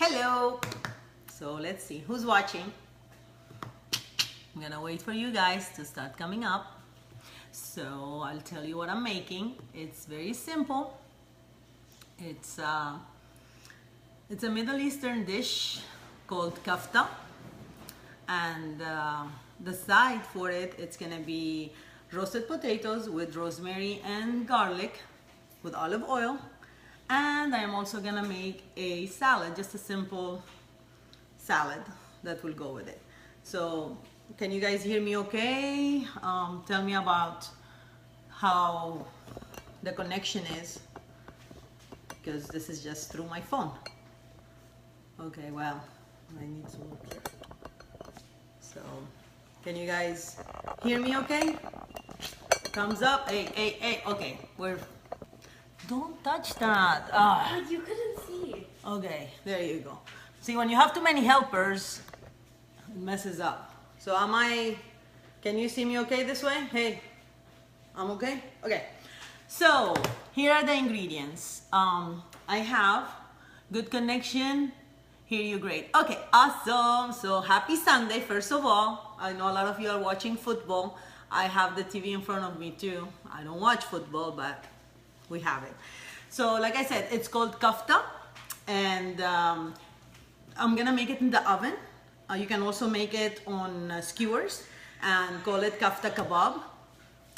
Hello. So let's see who's watching. I'm gonna wait for you guys to start coming up. So I'll tell you what I'm making. It's very simple. It's a Middle Eastern dish called kafta, and the side for it, it's gonna be roasted potatoes with rosemary and garlic with olive oil, and I'm also gonna make a salad, just a simple salad that will go with it. So can you guys hear me okay? Tell me about how the connection is, because this is just through my phone. Okay, well, I need some water. So can you guys hear me okay? Thumbs up. Hey, okay, don't touch that. But you couldn't see. Okay, there you go. See, when you have too many helpers, it messes up. So can you see me okay this way? Hey, I'm okay? Okay. So here are the ingredients. I have good connection. Hear you great. Okay, awesome. So happy Sunday, first of all. I know a lot of you are watching football. I have the TV in front of me too. I don't watch football, but we have it. So like I said, it's called kafta, and I'm gonna make it in the oven. You can also make it on skewers and call it kafta kebab.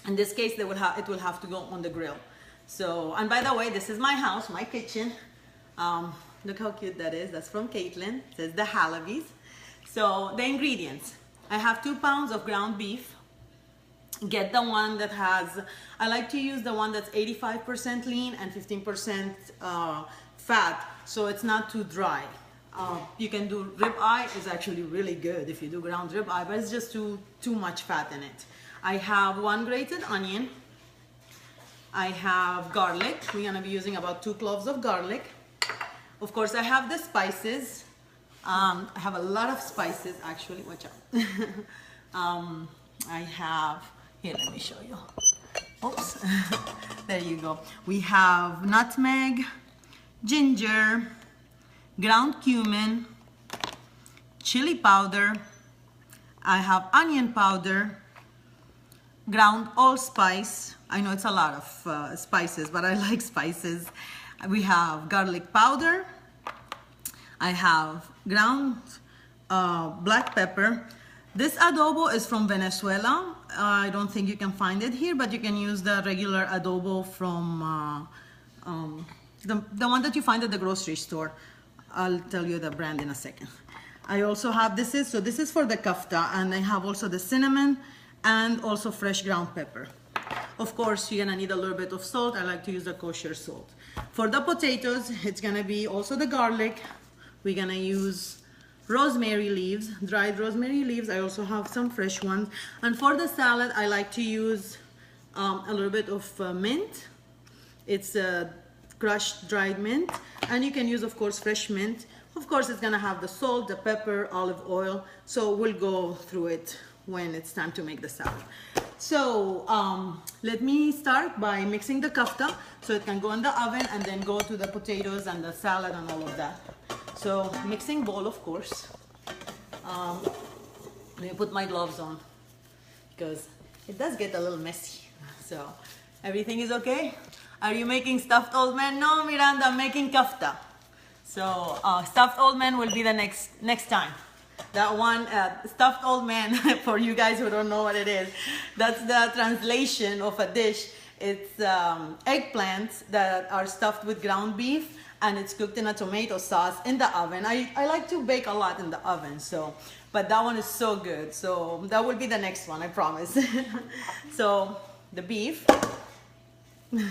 In this case, it will have to go on the grill. So, and by the way, this is my house, my kitchen. Look how cute that is. That's from Caitlin. It says the Halabi's. So the ingredients. I have 2 pounds of ground beef. Get the one that has, I like to use the one that's 85% lean and 15% fat, so it's not too dry. You can do ribeye, is actually really good if you do ground ribeye, but it's just too much fat in it. I have 1 grated onion. I have garlic. We're gonna be using about 2 cloves of garlic. Of course, I have the spices. I have a lot of spices, actually. Watch out. I have, here, let me show you. Oops. There you go. We have nutmeg, ginger, ground cumin, chili powder. I have onion powder, ground allspice. I know it's a lot of spices, but I like spices. We have garlic powder. I have ground black pepper. This adobo is from Venezuela. I don't think you can find it here, but you can use the regular adobo from the one that you find at the grocery store. I'll tell you the brand in a second. I also have this is for the kafta, and I have also the cinnamon and also fresh ground pepper. Of course, you're gonna need a little bit of salt. I like to use the kosher salt. For the potatoes, it's gonna be also the garlic. We're gonna use rosemary leaves, dried rosemary leaves. I also have some fresh ones. And for the salad, I like to use a little bit of mint. It's crushed dried mint, and you can use, of course, fresh mint. Of course, it's gonna have the salt, the pepper, olive oil. So we'll go through it when it's time to make the salad. So let me start by mixing the kafta so it can go in the oven and then go to the potatoes and the salad and all of that. So mixing bowl, of course. Let me put my gloves on because it does get a little messy. So everything is okay? Are you making stuffed old man? No, Miranda, I'm making kafta. So stuffed old man will be the next time. That one, stuffed old man, for you guys who don't know what it is, that's the translation of a dish. It's eggplants that are stuffed with ground beef, and it's cooked in a tomato sauce in the oven. I like to bake a lot in the oven, but that one is so good. So that will be the next one, I promise. So the beef. We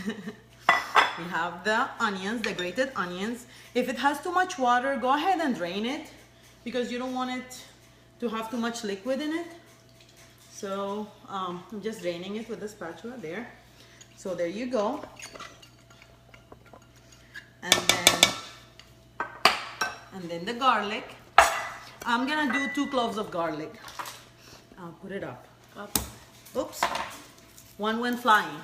have the onions, the grated onions. If it has too much water, go ahead and drain it, because you don't want it to have too much liquid in it. So I'm just draining it with the spatula there. So there you go. And then the garlic. I'm gonna do 2 cloves of garlic. I'll put it up. Oops, one went flying.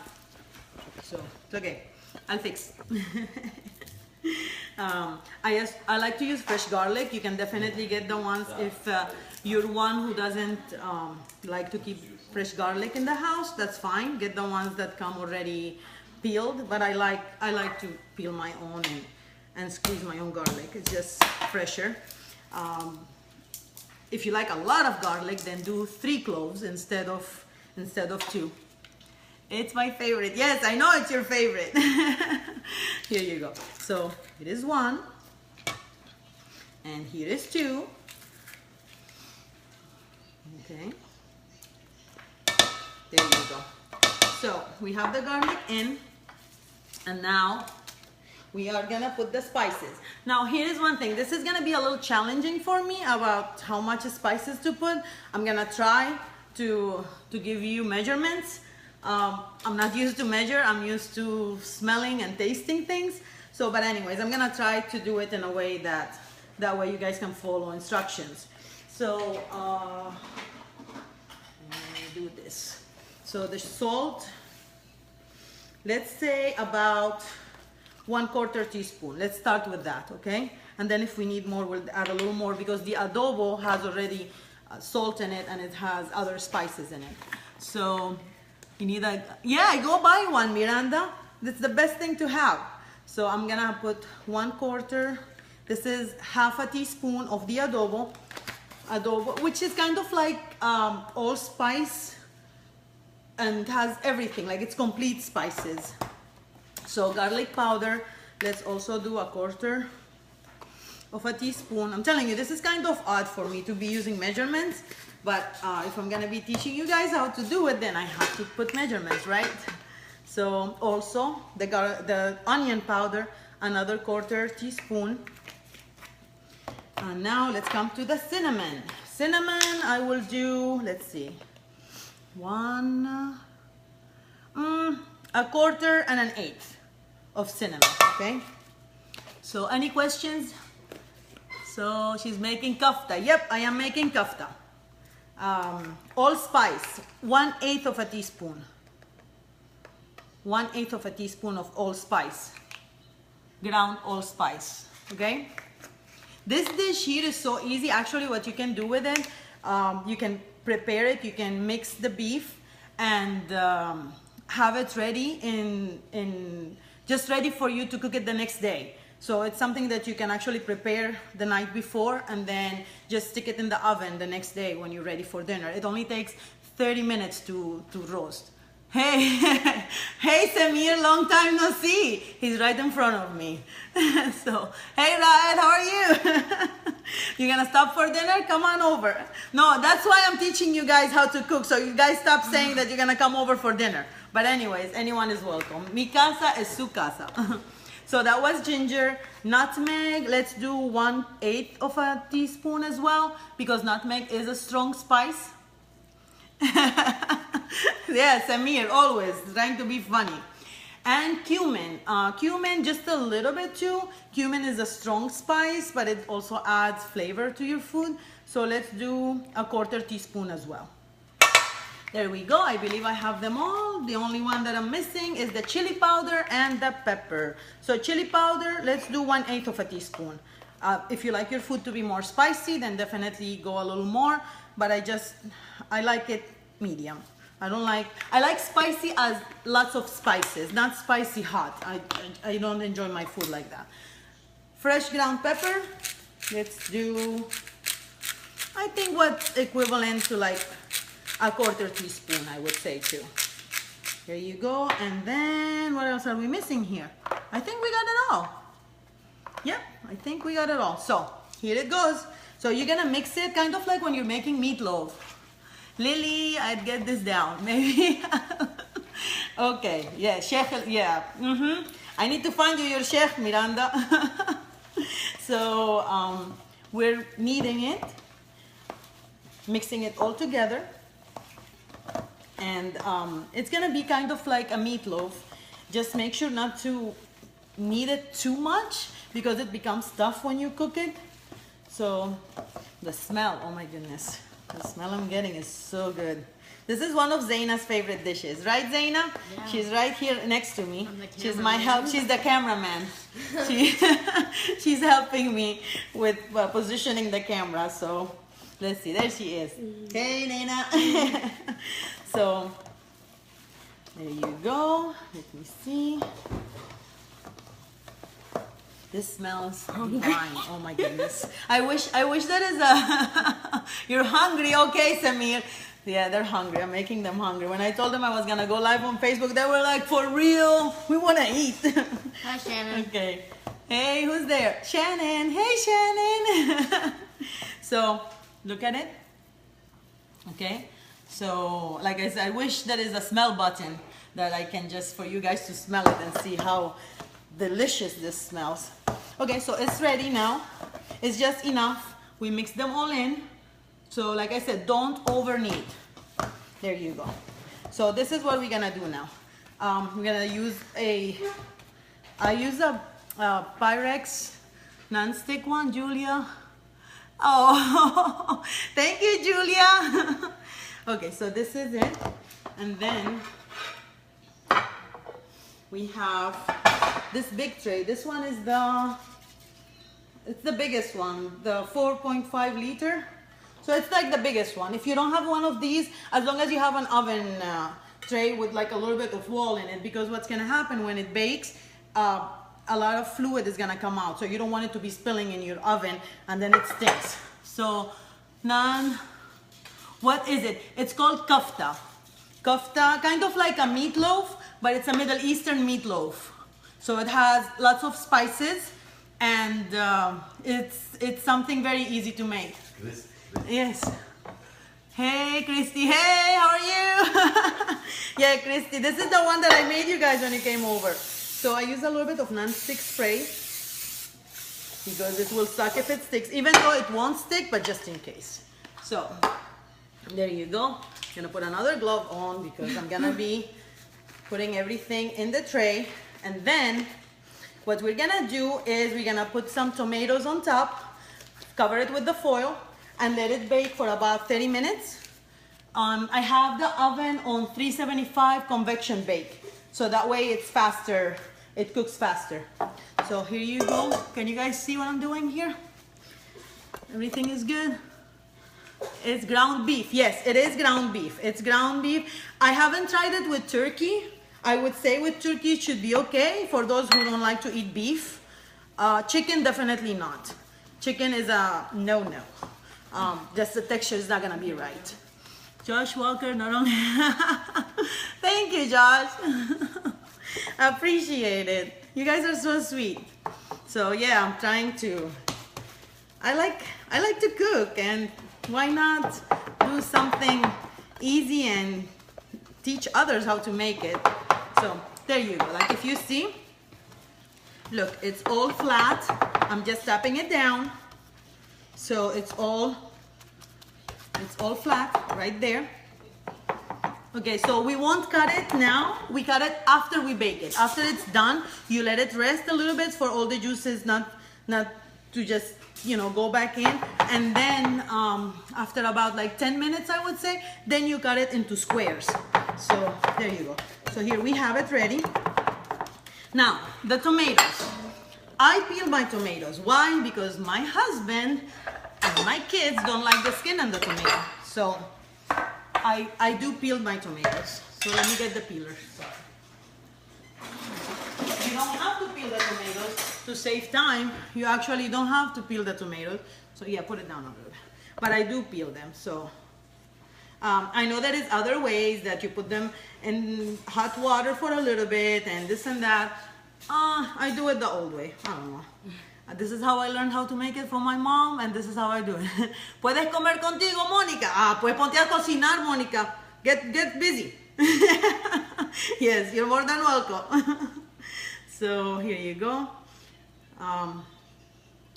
So it's okay, I'll fix. I like to use fresh garlic. You can definitely get the ones if you're one who doesn't like to keep fresh garlic in the house. That's fine. Get the ones that come already peeled. But I like to peel my own and squeeze my own garlic. It's just fresher. If you like a lot of garlic, then do 3 cloves instead of 2. It's my favorite. Yes, I know it's your favorite. Here you go. So it is 1, and here is 2. Okay. There you go. So we have the garlic in, and now we are gonna put the spices. Now here is one thing. This is gonna be a little challenging for me about how much spices to put. I'm gonna try to give you measurements. I'm not used to measure. I'm used to smelling and tasting things. So, but anyways, I'm gonna try to do it in a way that way you guys can follow instructions. So let me do this. So the salt, let's say about 1/4 teaspoon. Let's start with that, okay? And then if we need more, we'll add a little more because the adobo has already salt in it and it has other spices in it. So you need go buy one, Miranda. That's the best thing to have. So I'm gonna put 1/4. This is 1/2 teaspoon of the adobo, which is kind of like allspice and has everything, like it's complete spices. So garlic powder, let's also do 1/4 of a teaspoon. I'm telling you, this is kind of odd for me to be using measurements, but if I'm gonna be teaching you guys how to do it, then I have to put measurements, right? So also the onion powder, another 1/4 teaspoon. And now let's come to the cinnamon. Cinnamon, I will do, let's see, 1, 1/4 and 1/8 of cinnamon, okay? So any questions? So she's making kafta. Yep, I am making kafta. Allspice, 1/8 of a teaspoon. 1/8 of a teaspoon of allspice. Ground allspice, okay? This dish here is so easy. Actually, what you can do with it, you can prepare it, you can mix the beef and have it ready just ready for you to cook it the next day. So it's something that you can actually prepare the night before and then just stick it in the oven the next day when you're ready for dinner. It only takes 30 minutes to roast. Hey, hey Samir, long time no see. He's right in front of me. So, hey Raed, how are you? You gonna stop for dinner? Come on over. No, that's why I'm teaching you guys how to cook. So you guys stop saying that you're gonna come over for dinner. But anyways, anyone is welcome. Mi casa es su casa. So that was ginger. Nutmeg, let's do 1/8 of a teaspoon as well, because nutmeg is a strong spice. Yeah, Samir, always trying to be funny. And cumin. Cumin, just a little bit too. Cumin is a strong spice, but it also adds flavor to your food. So let's do 1/4 teaspoon as well. There we go. I believe I have them all. The only one that I'm missing is the chili powder and the pepper. So chili powder, let's do 1/8 of a teaspoon. If you like your food to be more spicy, then definitely go a little more. But I like it medium. I like spicy as lots of spices, not spicy hot. I don't enjoy my food like that. Fresh ground pepper, let's do, I think what's equivalent to like 1/4 teaspoon, I would say too. Here you go. And then what else are we missing here? I think we got it all. Yep, I think we got it all. So here it goes. So you're gonna mix it kind of like when you're making meatloaf. Lily, I'd get this down, maybe. Okay, yeah, Sheikh, yeah. I need to find you your Sheikh, Miranda. So we're kneading it, mixing it all together. And it's gonna be kind of like a meatloaf. Just make sure not to knead it too much because it becomes tough when you cook it. So the smell, oh my goodness. The smell I'm getting is so good. This is one of Zaina's favorite dishes, right, Zaina? Yeah. She's right here next to me. I'm the She's my cameraman. help. She's the cameraman. She, she's helping me with positioning the camera. So let's see. There she is. Hey, Nena. So there you go. Let me see. This smells divine. Oh my goodness. I wish that is a you're hungry, okay, Samir. Yeah, they're hungry. I'm making them hungry. When I told them I was gonna go live on Facebook, they were like, for real? We wanna eat. Hi, Shannon. Okay. Hey, who's there? Shannon. Hey, Shannon. So look at it. Okay. So like I said, I wish there is a smell button that I can just for you guys to smell it and see how delicious this smells. Okay, so it's ready now. It's just enough. We mix them all in. So like I said, don't over knead. There you go. So this is what we're gonna do now. We're gonna use I use a Pyrex non-stick one, Julia. Oh, thank you, Julia. Okay, so this is it. And then we have this big tray. This one is it's the biggest one, the 4.5 liter. So it's like the biggest one. If you don't have one of these, as long as you have an oven tray with like a little bit of wall in it, because what's gonna happen when it bakes, a lot of fluid is gonna come out. So you don't want it to be spilling in your oven and then it stinks. So what is it? It's called kafta. Kafta, kind of like a meatloaf, but it's a Middle Eastern meatloaf. So it has lots of spices and it's something very easy to make. Yes. Hey, Christy. Hey, how are you? Yeah, Christy, this is the one that I made you guys when you came over. So I use a little bit of non-stick spray because it will suck if it sticks, even though it won't stick, but just in case. So there you go. I'm gonna put another glove on because I'm gonna be putting everything in the tray. And then what we're gonna do is we're gonna put some tomatoes on top, cover it with the foil, and let it bake for about 30 minutes. I have the oven on 375 convection bake, so that way it's faster, it cooks faster. So here you go. Can you guys see what I'm doing here? Everything is good. It's ground beef. Yes, it is ground beef. It's ground beef. I haven't tried it with turkey. I would say with turkey it should be okay for those who don't like to eat beef. Chicken, definitely not. Chicken is a no-no. Just the texture is not gonna be right. Josh Walker, not only thank you, Josh. Appreciate it. You guys are so sweet. So yeah, I'm trying to. I like to cook, and why not do something easy and teach others how to make it. So there you go. Like if you see, look, it's all flat. I'm just tapping it down. So it's all flat right there. Okay, so we won't cut it now. We cut it after we bake it. After it's done, you let it rest a little bit for all the juices not to just, you know, go back in. And then after about like 10 minutes, I would say, then you cut it into squares. So there you go. So here we have it ready. Now, the tomatoes. I peel my tomatoes. Why? Because my husband and my kids don't like the skin on the tomato. So I do peel my tomatoes. So let me get the peeler. Sorry. You don't have to peel the tomatoes to save time. You actually don't have to peel the tomatoes. So yeah, put it down a little bit. But I do peel them. So I know there is other ways that you put them in hot water for a little bit and this and that. I do it the old way. I don't know. This is how I learned how to make it from my mom, and this is how I do it. ¿Puedes comer contigo, Mónica? Pues ponte a cocinar, Mónica. Get busy. Yes, you're more than welcome. So here you go.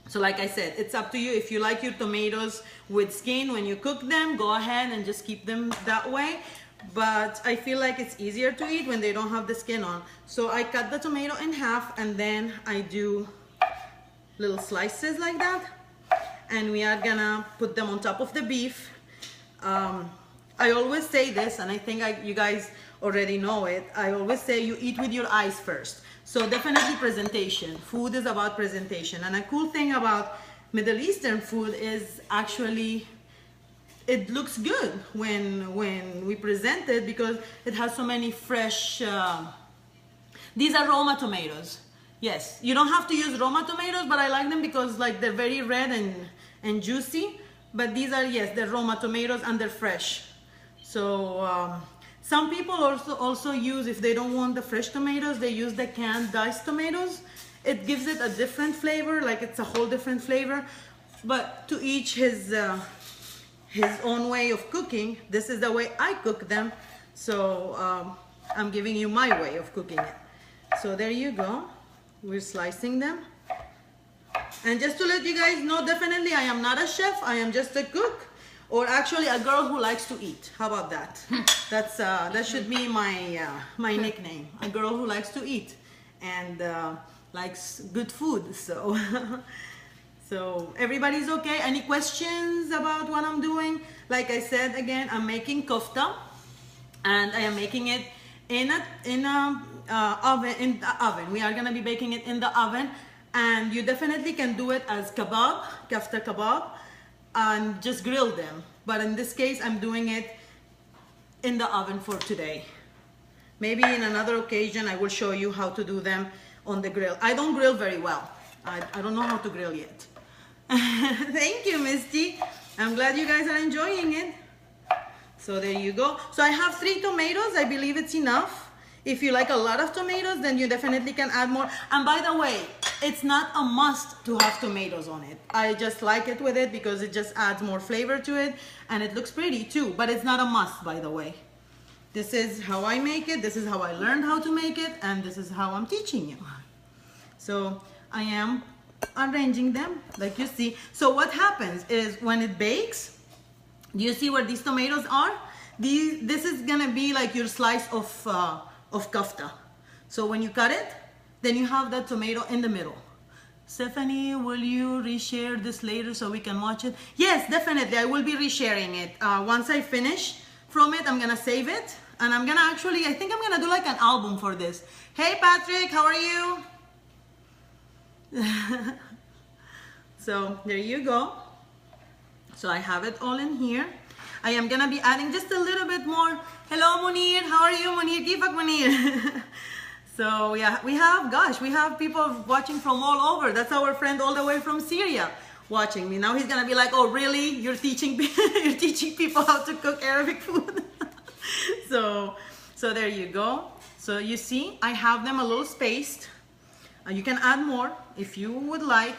So like I said, it's up to you. If you like your tomatoes with skin when you cook them, go ahead and just keep them that way. But I feel like it's easier to eat when they don't have the skin on. So I cut the tomato in half and then I do little slices like that. And we are gonna put them on top of the beef. I always say this, and I think you guys already know it. I always say you eat with your eyes first. So definitely presentation. Food is about presentation. And a cool thing about Middle Eastern food is actually it looks good when we present it because it has so many fresh, these are Roma tomatoes. Yes, you don't have to use Roma tomatoes, but I like them because like they're very red and juicy. But these are, yes, they're Roma tomatoes and they're fresh. So some people also use, if they don't want the fresh tomatoes, they use the canned diced tomatoes. It gives it a different flavor, like it's a whole different flavor. But to each his own way of cooking. This is the way I cook them. So I'm giving you my way of cooking it. So there you go. We're slicing them. And just to let you guys know, definitely I am not a chef. I am just a cook, or actually a girl who likes to eat. How about that? That should be my nickname. A girl who likes to eat and likes good food. So so everybody's okay. Any questions about what I'm doing? Like I said again, I'm making kofta, and I am making it in the oven. We are gonna be baking it in the oven. And you definitely can do it as kebab, kafta kebab, and just grill them. But in this case, I'm doing it in the oven for today. Maybe in another occasion, I will show you how to do them on the grill. I don't grill very well. I don't know how to grill yet. Thank you, Misty. I'm glad you guys are enjoying it. So there you go. So I have 3 tomatoes. I believe it's enough. If you like a lot of tomatoes, then you definitely can add more. And by the way, it's not a must to have tomatoes on it. I just like it with it because it just adds more flavor to it, and it looks pretty too, but it's not a must, by the way. This is how I make it, this is how I learned how to make it, and this is how I'm teaching you. So I am arranging them like you see. So what happens is when it bakes, do you see where these tomatoes are? This is gonna be like your slice of kafta. So when you cut it, then you have that tomato in the middle. Stephanie, will you reshare this later so we can watch it? Yes, definitely, I will be resharing it. Once I finish from it, I'm gonna save it. And I'm gonna actually, I think I'm gonna do like an album for this. Hey Patrick, how are you? So there you go. So I have it all in here. I am gonna be adding just a little bit more. Hello Munir, how are you Munir? Kifak Munir? So yeah, we have people watching from all over. That's our friend all the way from Syria watching me. Now he's gonna be like, oh really? You're teaching people how to cook Arabic food? So there you go. So you see, I have them a little spaced. You can add more if you would like.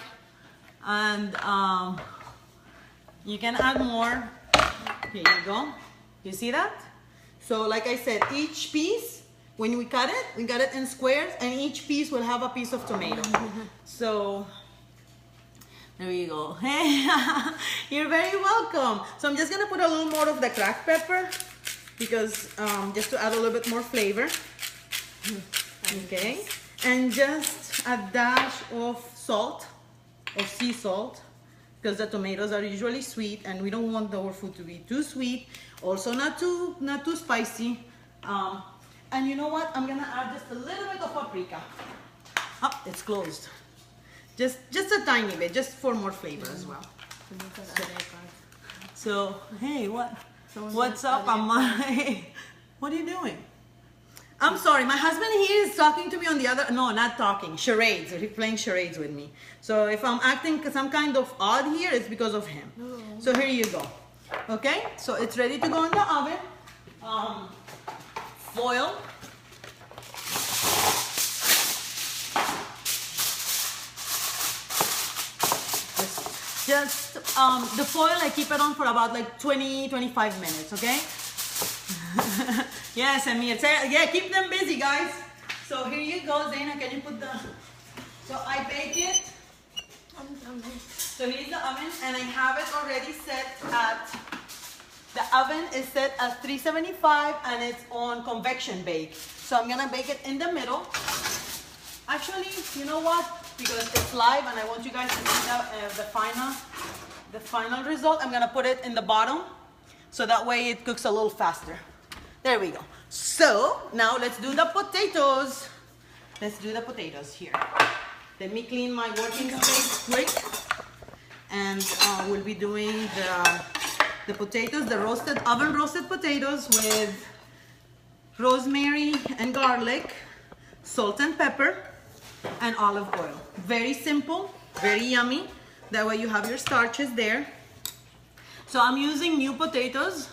And you can add more. Here you go. You see that? So like I said, each piece, when we cut it in squares, and each piece will have a piece of tomato. So there you go. Hey, you're very welcome. So I'm just gonna put a little more of the cracked pepper because just to add a little bit more flavor. Okay, and just a dash of salt, of sea salt, because the tomatoes are usually sweet and we don't want our food to be too sweet, also not too spicy. And you know what, I'm gonna add just a little bit of paprika. Oh, it's closed. Just a tiny bit, just for more flavor as well. So hey, what's up? What are you doing? I'm sorry, my husband here is talking to me on the other, no, not talking, charades. He's playing charades with me. So if I'm acting some kind of odd here, it's because of him. So here you go. Okay, so it's ready to go in the oven. Foil. Just the foil, I keep it on for about like 20-25 minutes, okay? Yes, Amir. Yeah, keep them busy, guys. So here you go, Zaina. Can you put the... So I bake it. So here's the oven, and I have it already set at... The oven is set at 375, and it's on convection bake. So I'm gonna bake it in the middle. Actually, you know what? Because it's live, and I want you guys to see the final result. I'm gonna put it in the bottom. so that way it cooks a little faster. There we go. So now let's do the potatoes. Let's do the potatoes here. Let me clean my working space quick, and we'll be doing the potatoes, the roasted, oven roasted potatoes with rosemary and garlic, salt and pepper, and olive oil. Very simple, very yummy. That way you have your starches there. So I'm using new potatoes.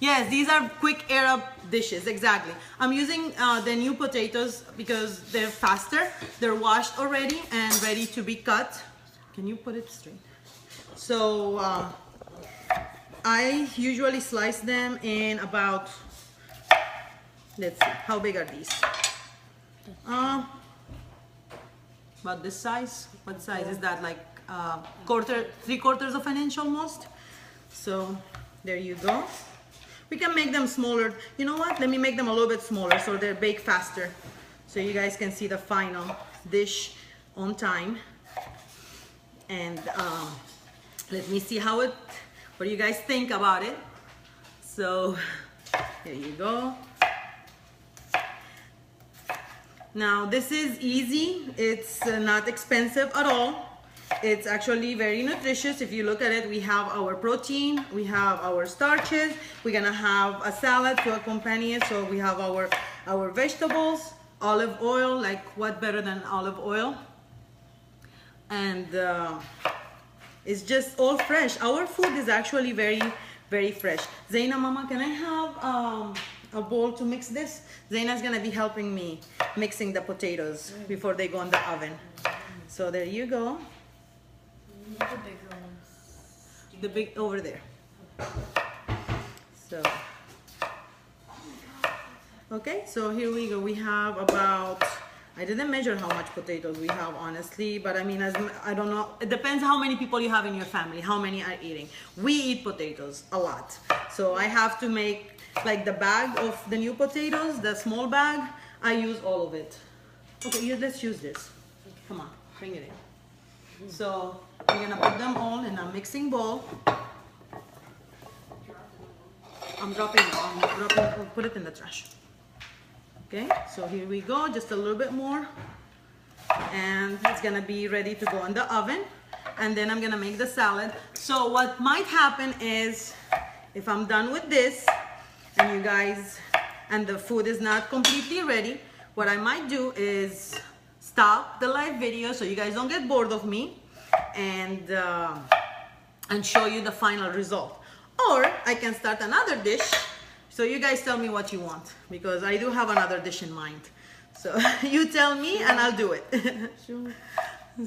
Yes, these are quick air up dishes, exactly. I'm using the new potatoes because they're faster. They're washed already and ready to be cut. Can you put it straight? So I usually slice them in about, let's see, how big are these? About this size. What size is that? Like three-quarters of an inch almost. So there you go. We can make them smaller. You know what? Let me make them a little bit smaller so they're baked faster, so you guys can see the final dish on time. And let me see what do you guys think about it. So there you go. Now this is easy. It's not expensive at all. It's actually very nutritious. If you look at it, we have our protein, we have our starches, we're gonna have a salad to accompany it. So we have our vegetables, olive oil, like what better than olive oil? And it's just all fresh. Our food is actually very, very fresh. Zaina, Mama, can I have a bowl to mix this? Zaina's gonna be helping me mixing the potatoes before they go in the oven. So there you go. The bigger ones. The big over there. So okay, so here we go. We have about, I didn't measure how much potatoes we have honestly, but I mean, I don't know, it depends how many people you have in your family, how many are eating. We eat potatoes a lot, so I have to make like the bag of the new potatoes, the small bag, I use all of it. Okay, let's use this. Come on, bring it in. So we're gonna put them all in a mixing bowl. I'm dropping, put it in the trash. Okay, so here we go, just a little bit more. And it's gonna be ready to go in the oven. And then I'm gonna make the salad. So what might happen is, if I'm done with this, and you guys, and the food is not completely ready, what I might do is stop the live video so you guys don't get bored of me, and show you the final result. Or I can start another dish, so you guys tell me what you want, because I do have another dish in mind. So you tell me and I'll do it. Sure.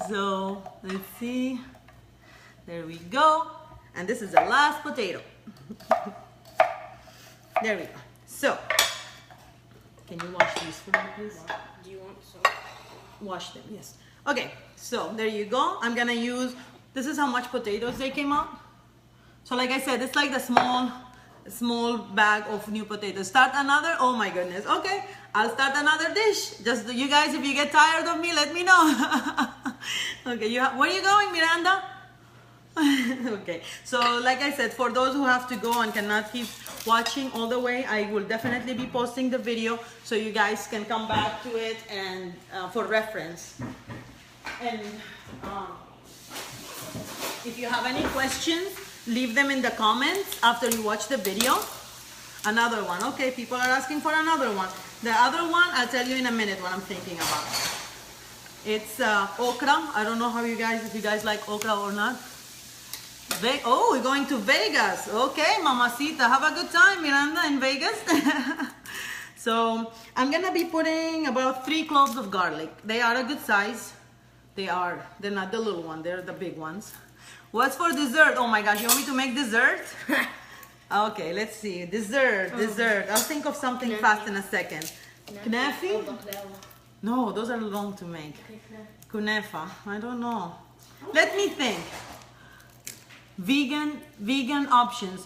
So let's see, there we go. And this is the last potato. There we go. So, can you wash these for me, please? Do you want some? Wash them, yes. Okay, so there you go. I'm gonna use, this is how much potatoes they came out. So like I said, it's like the small bag of new potatoes. Start another, oh my goodness. Okay, I'll start another dish. Just you guys, if you get tired of me, let me know. Okay, where are you going, Miranda? Okay, so like I said, for those who have to go and cannot keep watching all the way, I will definitely be posting the video so you guys can come back to it and for reference. And if you have any questions, leave them in the comments after you watch the video. Another one, okay, people are asking for another one. The other one, I'll tell you in a minute what I'm thinking about. It's okra. I don't know how if you guys like okra or not. Oh, we're going to Vegas. Okay, mamacita, have a good time, Miranda, in Vegas. So I'm gonna be putting about 3 cloves of garlic. They are a good size. They're not the little one, they're the big ones. What's for dessert? Oh my gosh, you want me to make dessert? Okay, let's see. Dessert. I'll think of something fast in a second. Knafi? No, those are long to make. Kunefa. I don't know. Let me think. Vegan options.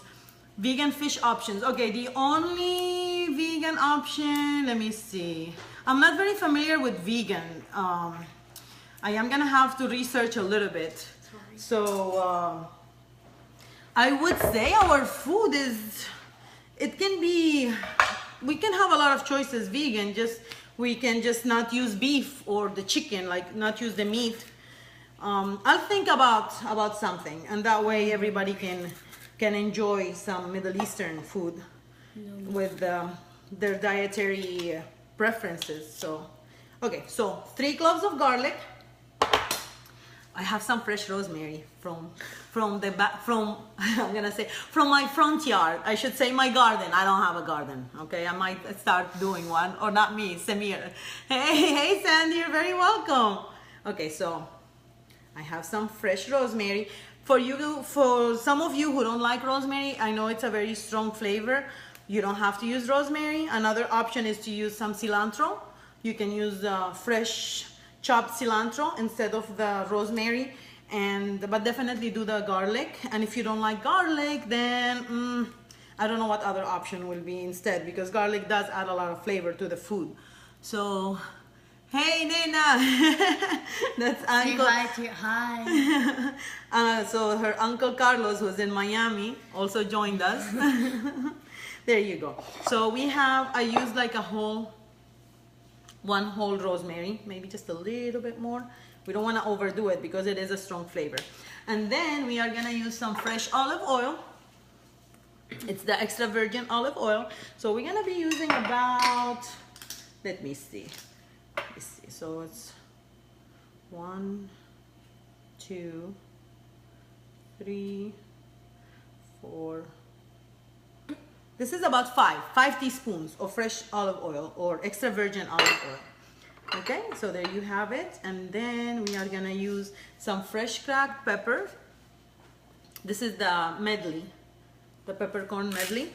Vegan fish options. Okay, the only vegan option, let me see. I'm not very familiar with vegan. I am gonna have to research a little bit. So I would say our food is, it can be, we can have a lot of choices vegan, just we can just not use beef or the chicken, like not use the meat. I'll think about something, and that way everybody can enjoy some Middle Eastern food with their dietary preferences. So, okay, so 3 cloves of garlic. I have some fresh rosemary from the back, from I'm gonna say from my front yard. I should say my garden. I don't have a garden. Okay, I might start doing one, or not me, Samir. Hey Sandy, you're very welcome. Okay, so I have some fresh rosemary. For some of you who don't like rosemary, I know it's a very strong flavor. You don't have to use rosemary. Another option is to use some cilantro. You can use fresh chopped cilantro instead of the rosemary, but definitely do the garlic. And if you don't like garlic, then I don't know what other option will be instead, because garlic does add a lot of flavor to the food. So, hey Nena, that's Uncle. Say hi. Hi. So her Uncle Carlos, who's in Miami, also joined us. There you go. So I used like one whole rosemary, maybe just a little bit more. We don't want to overdo it because it is a strong flavor. And then we are gonna use some fresh olive oil. It's the extra virgin olive oil. So we're gonna be using about, let me see. So it's 1, 2, 3, 4. This is about 5 teaspoons of fresh olive oil or extra virgin olive oil. Okay, so there you have it. And then we are gonna use some fresh cracked pepper. This is the medley, the peppercorn medley.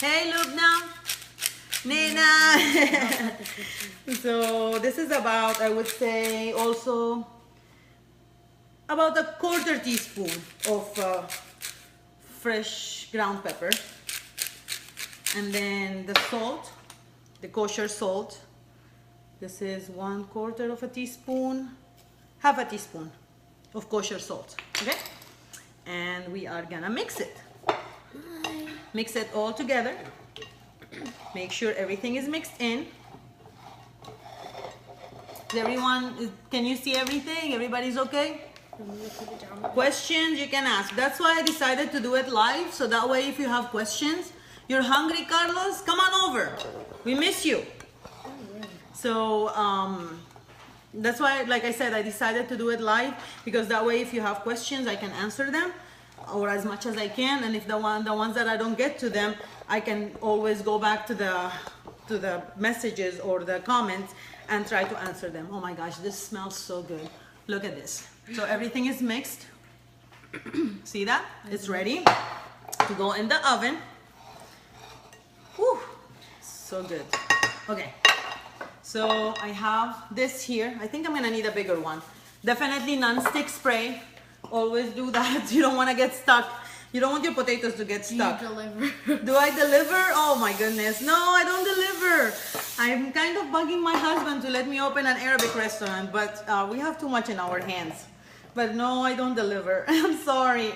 Hey Lubna, Nina. So this is about, I would say, also about a 1/4 teaspoon of fresh ground pepper. And then the salt, the kosher salt. This is 1/4 of a teaspoon, half a teaspoon of kosher salt. Okay, and we are gonna mix it. Mix it all together. Make sure everything is mixed in. Is everyone, can you see everything? Everybody's okay? Questions you can ask. That's why I decided to do it live, so that way if you have questions, you're hungry, Carlos, come on over. We miss you. So that's why, like I said, I decided to do it live, because that way if you have questions, I can answer them, or as much as I can. And if the ones that I don't get to them, I can always go back to the messages or the comments and try to answer them. Oh my gosh, this smells so good. Look at this. So everything is mixed. See that? It's ready to go in the oven. Whew, so good. Okay. So I have this here. I think I'm gonna need a bigger one. Definitely non-stick spray. Always do that. You don't want to get stuck. You don't want your potatoes to get stuck. Do you deliver? Do I deliver? Oh my goodness. No, I don't deliver. I'm kind of bugging my husband to let me open an Arabic restaurant, but we have too much in our hands. But no, I don't deliver. I'm sorry.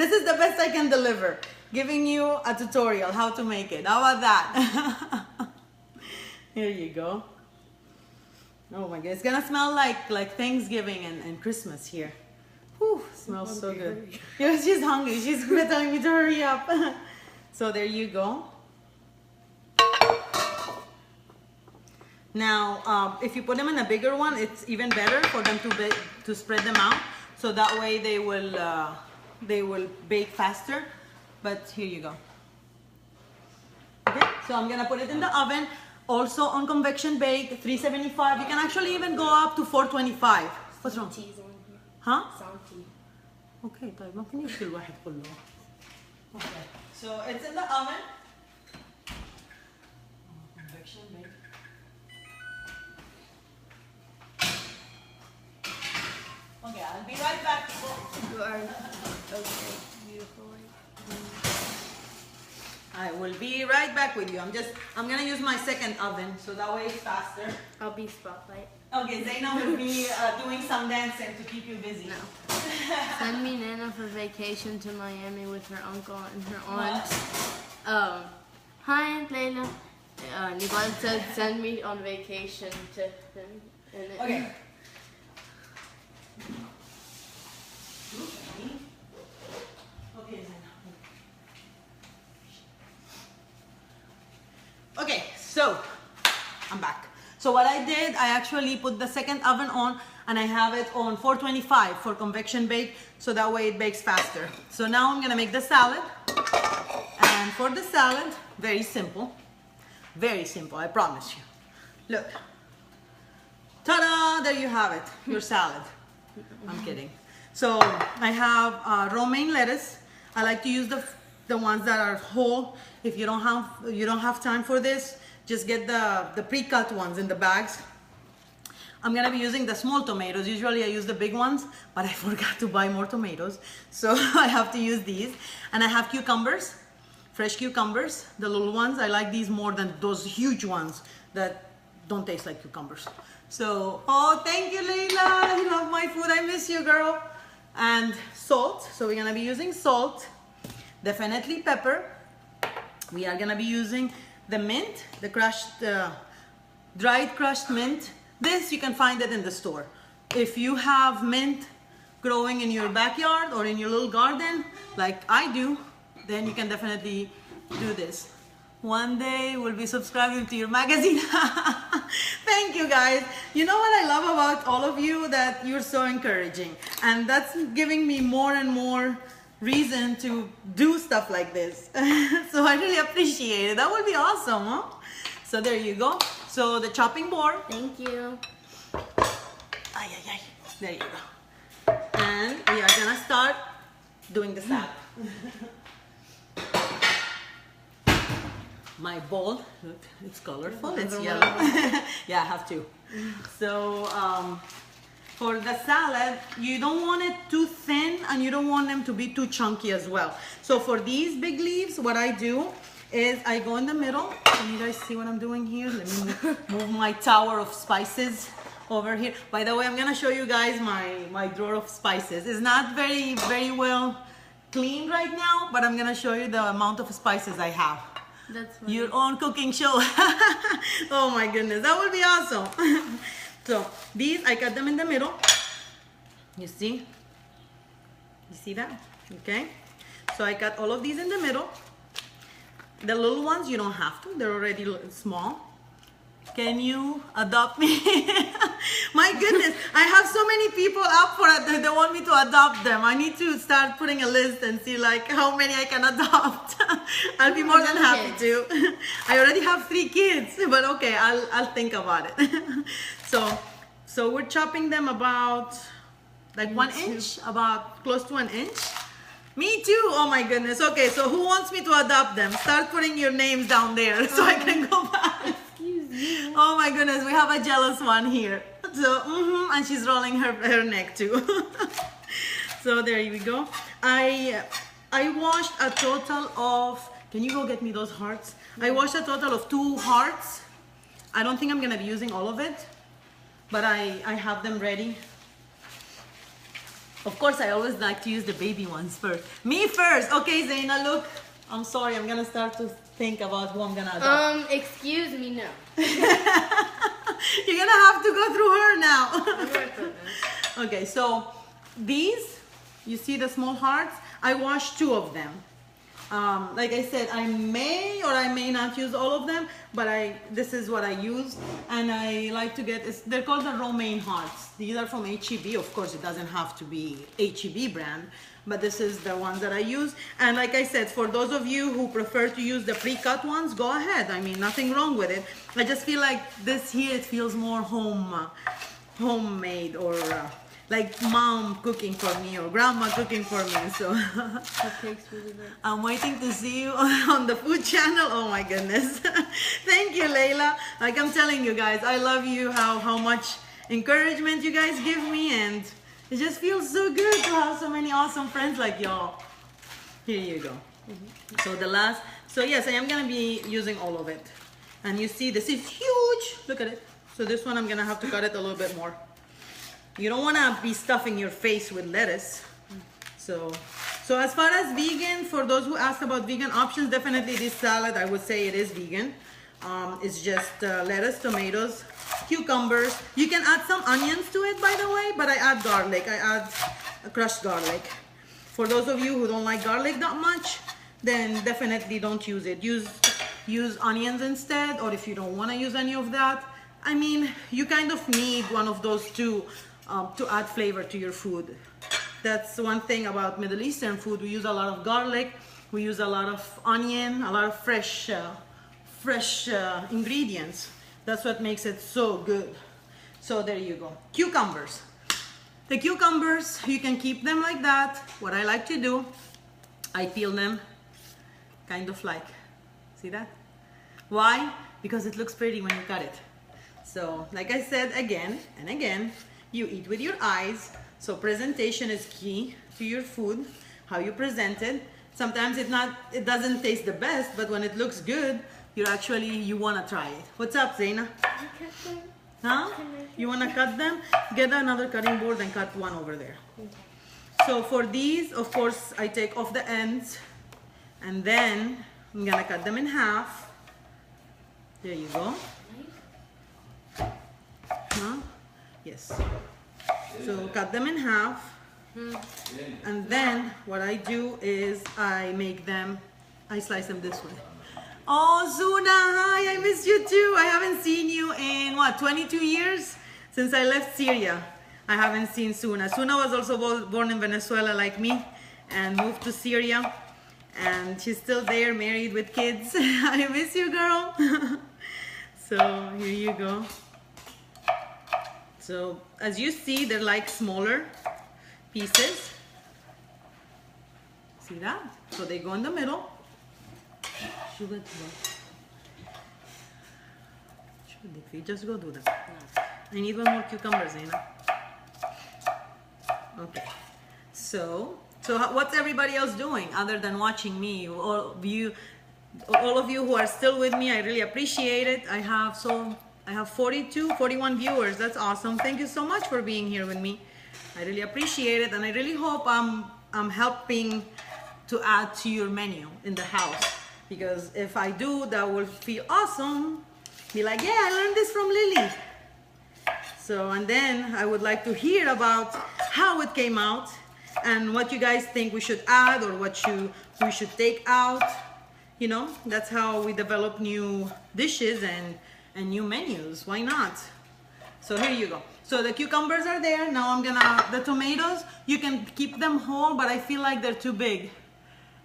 This is the best I can deliver. Giving you a tutorial how to make it. How about that? Here you go. Oh my god, it's gonna smell like Thanksgiving and Christmas here. Whew, smells so good. Yeah, she's hungry. She's telling me to hurry up. So there you go. Now, if you put them in a bigger one, it's even better for them to spread them out. So that way they will bake faster. But here you go. Okay, so I'm gonna put it in the oven. Also on convection bake, 375. You can actually even go up to 425. What's wrong? Cheese on here. Huh? Salty. Okay, طيب ما فينيش كل واحد كله. Okay, so it's in the oven. Convection bake. Okay, I'll be right back. You are okay. Beautiful. I will be right back with you. I'm gonna use my second oven, so that way it's faster. I'll be spotlight. Okay, Zaina will be doing some dancing to keep you busy. No. Send me Nana for vacation to Miami with her uncle and her aunt. Hi, Aunt Layla. Nicole said send me on vacation to him. Okay. Okay, Zaina. Okay, so I'm back. So what I did, I actually put the second oven on and I have it on 425 for convection bake, so that way it bakes faster. So now I'm gonna make the salad. And for the salad, very simple, I promise you. Look, ta-da, there you have it, your salad. I'm kidding. So I have romaine lettuce. I like to use the ones that are whole. If you don't have time for this, just get the pre-cut ones in the bags. I'm gonna be using the small tomatoes. Usually I use the big ones, but I forgot to buy more tomatoes, so I have to use these. And I have cucumbers, fresh cucumbers, the little ones. I like these more than those huge ones that don't taste like cucumbers. So, oh, thank you, Layla. You love my food. I miss you, girl. And salt. So we're gonna be using salt, definitely pepper. We are gonna be using the mint, the crushed, dried crushed mint. This you can find it in the store. If you have mint growing in your backyard or in your little garden, like I do, then you can definitely do this. One day we'll be subscribing to your magazine. Thank you, guys. You know what I love about all of you? That you're so encouraging. And that's giving me more and more reason to do stuff like this. So I really appreciate it. That would be awesome, huh? So there you go. So the chopping board. Thank you. Ay, ay, ay. There you go. And we are gonna start doing the salad. My bowl, look, it's colorful, it's yellow. Yeah, I have to. So for the salad, you don't want it too thin and you don't want them to be too chunky as well. So for these big leaves, what I do is I go in the middle. Can you guys see what I'm doing here? Let me move my tower of spices over here. By the way, I'm gonna show you guys my drawer of spices. It's not very well clean right now, but I'm gonna show you the amount of spices I have. That's funny. Your own cooking show. Oh my goodness, that would be awesome. So these, I cut them in the middle. You see? You see that? Okay. So I cut all of these in the middle. The little ones, you don't have to. They're already small. Can you adopt me? My goodness, I have so many people up for it that they want me to adopt them. I need to start putting a list and see like how many I can adopt. I'll be more than happy to. I already have 3 kids, but okay, I'll think about it. So we're chopping them about like 1 inch, about close to 1 inch. Me too. Oh my goodness. Okay, so who wants me to adopt them? Start putting your names down there so I can go back. Oh my goodness, we have a jealous one here. So, and she's rolling her neck too. So there we go. I washed a total of, can you go get me those hearts? I washed a total of 2 hearts. I don't think I'm gonna be using all of it, but I have them ready. Of course, I always like to use the baby ones first. Me first. Okay, Zaina, look. I'm sorry, I'm gonna start to think about who I'm gonna adopt. Excuse me, no. You're gonna have to go through her now. Okay, so these, you see the small hearts? I washed 2 of them. Like I said, I may or I may not use all of them, but this is what I use, and I like to get, they're called the romaine hearts. These are from H-E-B. Of course, it doesn't have to be H-E-B brand, but this is the ones that I use. And like I said, for those of you who prefer to use the pre-cut ones, go ahead. I mean, nothing wrong with it. I just feel like this here, it feels more homemade, or like mom cooking for me or grandma cooking for me. So I'm waiting to see you on the food channel. Oh my goodness. Thank you, Layla. Like I'm telling you guys, I love you, how much encouragement you guys give me, and it just feels so good to have so many awesome friends like y'all. Here you go. So yes, I am gonna be using all of it. And you see, this is huge. Look at it. So this one I'm gonna have to cut it a little bit more. You don't wanna be stuffing your face with lettuce. So as far as vegan, for those who asked about vegan options, definitely this salad, I would say it is vegan. It's just lettuce, tomatoes, cucumbers. You can add some onions to it, by the way, but I add garlic. I add crushed garlic. For those of you who don't like garlic that much, then definitely don't use it. Use onions instead, or if you don't want to use any of that, I mean, you kind of need one of those two to add flavor to your food. That's one thing about Middle Eastern food. We use a lot of garlic, we use a lot of onion, a lot of fresh ingredients. That's what makes it so good. So there you go. Cucumbers. The cucumbers, you can keep them like that. What I like to do, I peel them kind of like, see that? Why? Because it looks pretty when you cut it. So like I said again and again, you eat with your eyes. So presentation is key to your food, how you present it. Sometimes it doesn't taste the best, but when it looks good, you wanna try it. What's up, Zaina? Huh? You wanna cut them? Get another cutting board and cut one over there. So for these, of course, I take off the ends and then I'm gonna cut them in half. There you go. Huh? Yes. So cut them in half. And then what I do is I slice them this way. Oh, Zuna, hi, I missed you too. I haven't seen you in, 22 years? Since I left Syria, I haven't seen Suna. Suna was also born in Venezuela like me and moved to Syria. And she's still there, married with kids. I miss you, girl. So here you go. So as you see, they're like smaller pieces. See that? So they go in the middle. Just go do that. I need one more cucumber, Zaina. Okay. So what's everybody else doing other than watching me? All of you who are still with me, I really appreciate it. I have 41 viewers. That's awesome. Thank you so much for being here with me. I really appreciate it, and I really hope I'm helping to add to your menu in the house. Because if I do, that will feel awesome. Be like, yeah, I learned this from Lily. So, and then I would like to hear about how it came out and what you guys think we should add or we should take out. You know, that's how we develop new dishes and new menus. Why not? So here you go. So the cucumbers are there. Now the tomatoes, you can keep them whole, but I feel like they're too big.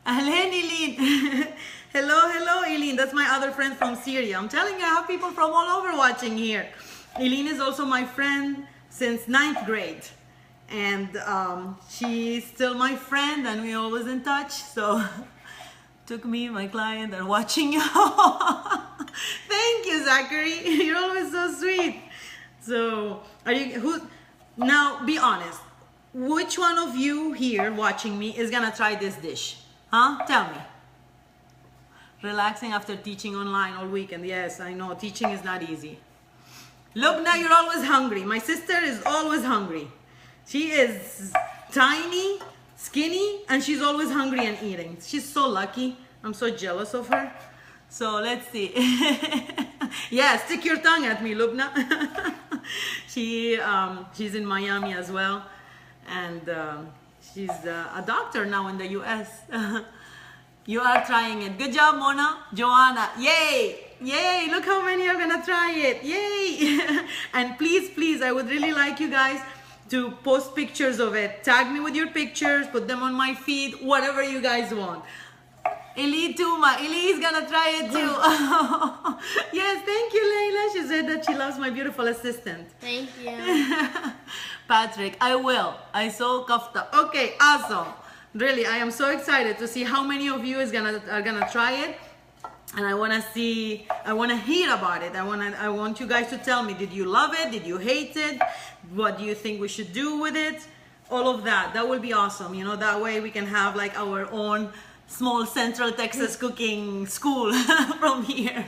Ahlan, Eileen. Hello, Eileen. That's my other friend from Syria. I'm telling you, I have people from all over watching here. Eileen is also my friend since 9th grade. And she's still my friend and we're always in touch. So took me, my client, are watching you. Thank you, Zachary. You're always so sweet. So, now be honest. Which one of you here watching me is gonna try this dish? Huh? Tell me. Relaxing after teaching online all weekend. Yes, I know, teaching is not easy. Lubna, you're always hungry. My sister is always hungry. She is tiny, skinny, and she's always hungry and eating. She's so lucky. I'm so jealous of her. So let's see. Yeah, stick your tongue at me, Lubna. She's in Miami as well. And she's a doctor now in the US. You are trying it. Good job, Mona. Joanna. Yay! Yay! Look how many are gonna try it. Yay! And please, I would really like you guys to post pictures of it. Tag me with your pictures, put them on my feed, whatever you guys want. Eli Tuma. Eli is gonna try it too. Yes, thank you, Layla. She said that she loves my beautiful assistant. Thank you. Patrick, I will. I saw kafta. Okay, awesome. Really, I am so excited to see how many of you are gonna try it. And I wanna hear about it. I want you guys to tell me, did you love it? Did you hate it? What do you think we should do with it? All of that. That will be awesome. You know, that way we can have like our own small Central Texas cooking school from here.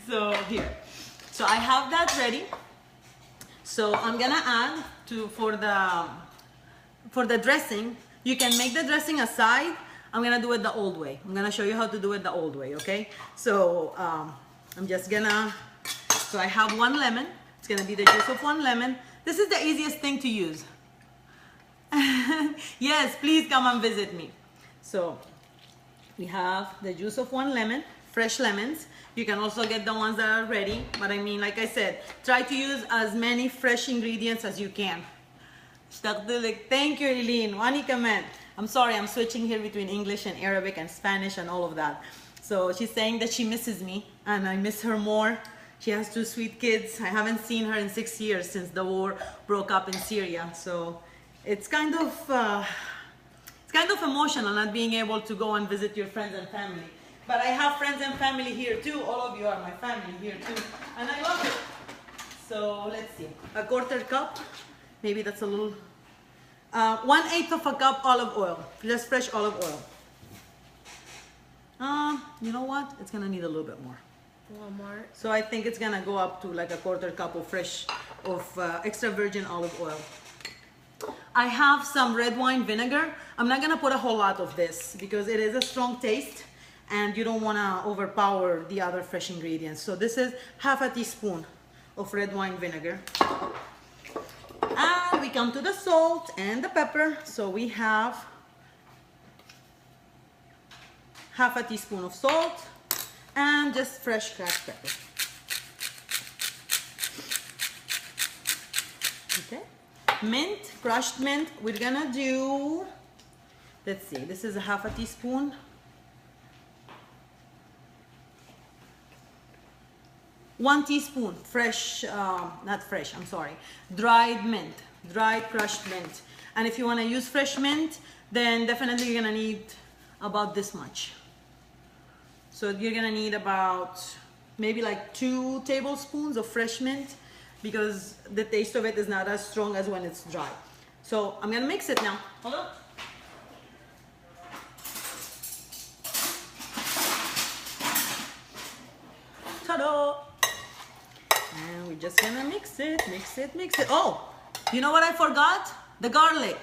So here. So I have that ready. So I'm gonna add for the dressing. You can make the dressing aside. I'm gonna do it the old way. I'm gonna show you how to do it the old way, okay? So so I have 1 lemon. It's gonna be the juice of 1 lemon. This is the easiest thing to use. Yes, please come and visit me. So we have the juice of 1 lemon, fresh lemons. You can also get the ones that are ready, but I mean, like I said, try to use as many fresh ingredients as you can. Thank you, Eileen. Wani kaman. I'm sorry, I'm switching here between English and Arabic and Spanish and all of that. So she's saying that she misses me and I miss her more. She has 2 sweet kids. I haven't seen her in 6 years since the war broke up in Syria. So it's kind of emotional not being able to go and visit your friends and family. But I have friends and family here too. All of you are my family here too. And I love it. So let's see. A 1/4 cup. Maybe that's a little. 1/8 of a cup olive oil. Just fresh olive oil. You know what? It's gonna need a little bit more. Walmart. So I think it's gonna go up to like a 1/4 cup of extra virgin olive oil. I have some red wine vinegar. I'm not gonna put a whole lot of this because it is a strong taste and you don't wanna overpower the other fresh ingredients. So this is 1/2 teaspoon of red wine vinegar. And we come to the salt and the pepper. So we have 1/2 teaspoon of salt and just fresh cracked pepper. Okay. Mint, crushed mint, we're gonna do, let's see, this is a 1/2 teaspoon. One teaspoon fresh, not fresh, I'm sorry, dried mint, dried crushed mint. And if you wanna use fresh mint, then definitely you're gonna need about this much. So you're gonna need about maybe like 2 tablespoons of fresh mint because the taste of it is not as strong as when it's dry. So I'm gonna mix it now. Hold on. Ta-da! And we're just gonna mix it, mix it, mix it. Oh, you know what I forgot? The garlic.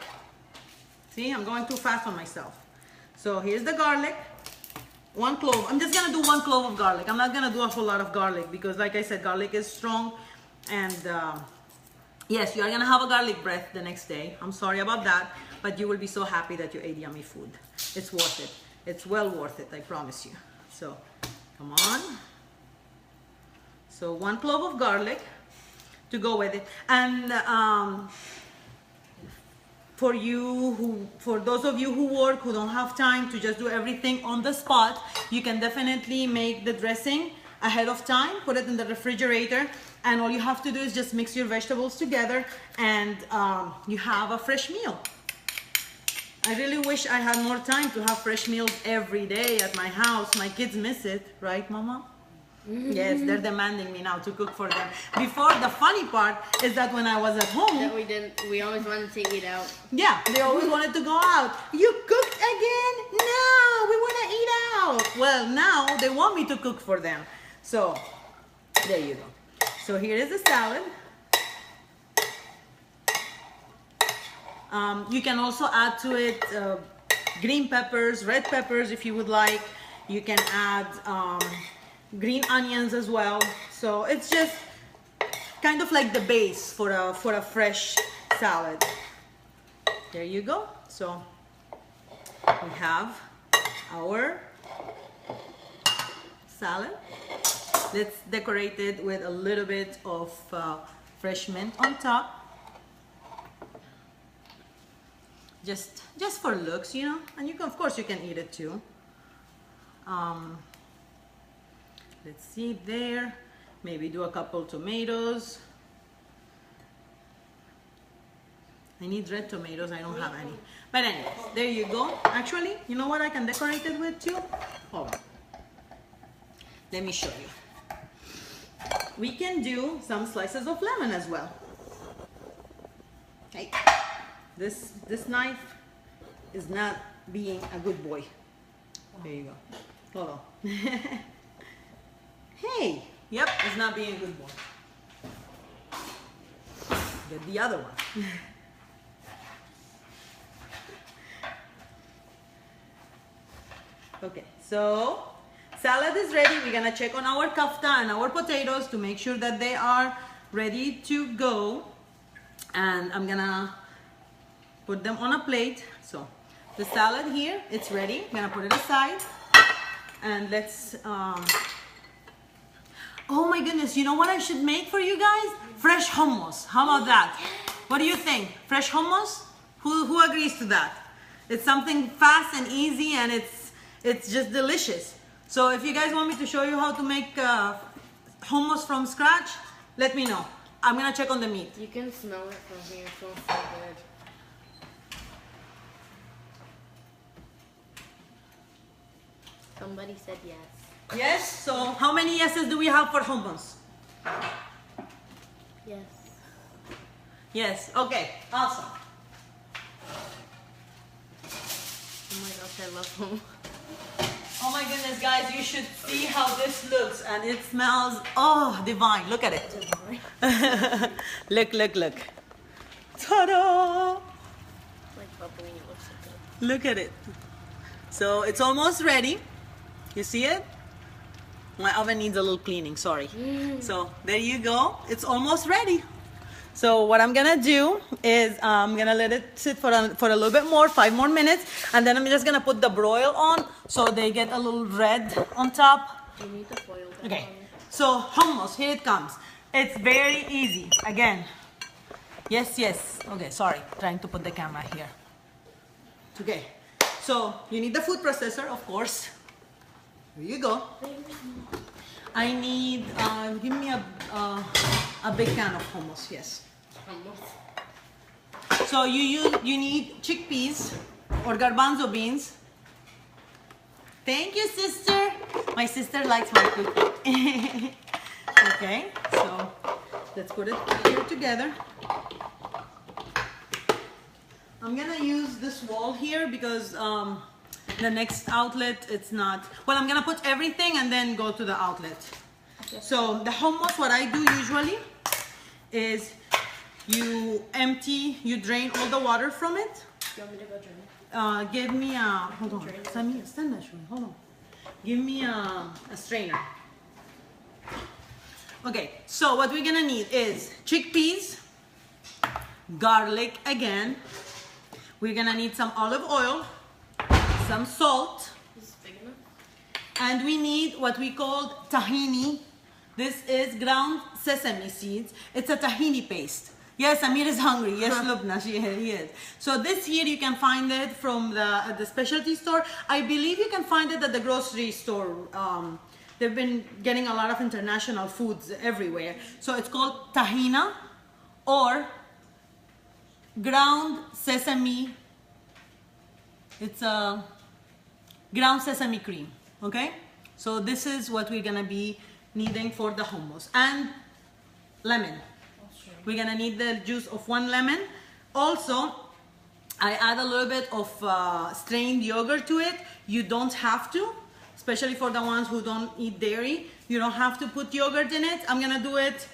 See, I'm going too fast on myself. So here's the garlic. 1 clove. I'm just gonna do 1 clove of garlic. I'm not gonna do a whole lot of garlic because like I said, garlic is strong. And yes, you are gonna have a garlic breath the next day. I'm sorry about that, but you will be so happy that you ate yummy food. It's worth it. It's well worth it, I promise you. So, come on. So 1 clove of garlic to go with it. And for those of you who work, who don't have time to just do everything on the spot, you can definitely make the dressing ahead of time, put it in the refrigerator, and all you have to do is just mix your vegetables together and you have a fresh meal. I really wish I had more time to have fresh meals every day at my house. My kids miss it, right, Mama? Yes, they're demanding me now to cook for them. Before, the funny part is that when I was at home, That we always wanted to eat out. yeah, they always wanted to go out. You cooked again? No, we want to eat out. Well, now they want me to cook for them. So, there you go. So here is the salad. You can also add to it green peppers, red peppers if you would like. You can add green onions as well. So it's just kind of like the base for a fresh salad. There you go. So we have our salad. Let's decorate it with a little bit of fresh mint on top. Just for looks, you know, and you can, of course, you can eat it too. Let's see there. Maybe do a couple tomatoes. I need red tomatoes. I don't have any. But anyway, there you go. Actually, you know what I can decorate it with too? Hold on. Let me show you. We can do some slices of lemon as well. Hey, this knife is not being a good boy. There you go. Hold on. Hey, Yep, it's not being a good boy. Get the other one. Okay, so salad is ready. We're gonna check on our kafta and our potatoes to make sure that they are ready to go. And I'm gonna put them on a plate. So the salad here, it's ready. I'm gonna put it aside. And let's, oh my goodness, you know what I should make for you guys? Fresh hummus. How about that? What do you think? Fresh hummus? Who agrees to that? It's something fast and easy, and it's just delicious. So if you guys want me to show you how to make hummus from scratch, let me know. I'm gonna check on the meat. You can smell it from here. It smells so good. Somebody said yes. Yes? So how many yeses do we have for hummus? Yes. Yes. Okay. Awesome. Oh my gosh, I love hummus. Oh my goodness, guys, you should see how this looks, and it smells, oh, divine. Look at it. Look. Ta-da! Like bubbly, it looks so good. Look at it. So it's almost ready. You see it? My oven needs a little cleaning, sorry. So there you go. It's almost ready. So what I'm gonna do is I'm gonna let it sit for a little bit more, 5 more minutes, and then I'm just gonna put the broil on so they get a little red on top. You need the foil back Okay, on it. so hummus, here it comes. It's very easy. Again, yes. Okay, sorry, trying to put the camera here. Okay, so you need the food processor, of course. Here you go. I need, give me a big can of hummus, yes. Hummus. So you need chickpeas or garbanzo beans. Thank you, sister. My sister likes my cooking. Okay, so let's put it here together. I'm gonna use this wall here because the next outlet, it's not, well, I'm gonna put everything and then go to the outlet. So the hummus, what I do usually is you drain all the water from it. You want me to go drain it? Give me a, hold on, hold on. Give me a strainer. Okay, so what we're gonna need is chickpeas, garlic again. We're gonna need some olive oil, some salt, This is big enough? and we need what we call tahini. This is ground sesame seeds. It's a tahini paste. Yes, Amir is hungry. Yes, Lubna, he is. So this here, you can find it from the specialty store. I believe you can find it at the grocery store. They've been getting a lot of international foods everywhere. So it's called tahina or ground sesame. It's a ground sesame cream, okay? So this is what we're gonna be needing for the hummus. And lemon. We're gonna need the juice of 1 lemon. Also, I add a little bit of strained yogurt to it. You don't have to, especially for the ones who don't eat dairy. You don't have to put yogurt in it. I'm gonna do it,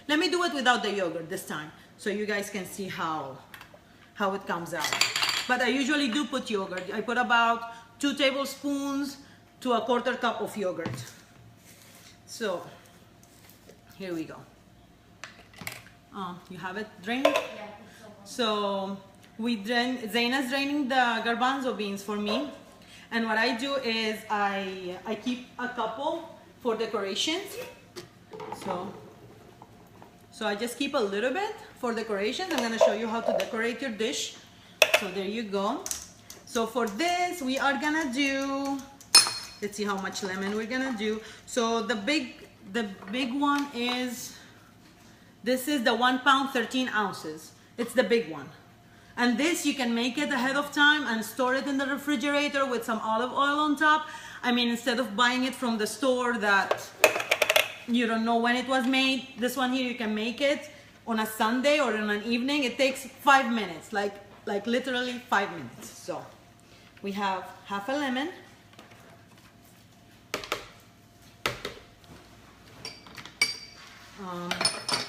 let me do it without the yogurt this time, so you guys can see how it comes out. But I usually do put yogurt. I put about 2 tablespoons to a 1/4 cup of yogurt. So, here we go. You have it drained? Yeah. So Zaina's draining the garbanzo beans for me. And what I do is I keep a couple for decorations. So I just keep a little bit for decorations. I'm gonna show you how to decorate your dish. So there you go. So for this, we are gonna do, let's see how much lemon we're gonna do. So the big one is, this is the 1 pound, 13 ounces. It's the big one. And this, you can make it ahead of time and store it in the refrigerator with some olive oil on top. I mean, instead of buying it from the store that you don't know when it was made, this one here, you can make it on a Sunday or in an evening. It takes 5 minutes, like literally 5 minutes. So we have half a lemon.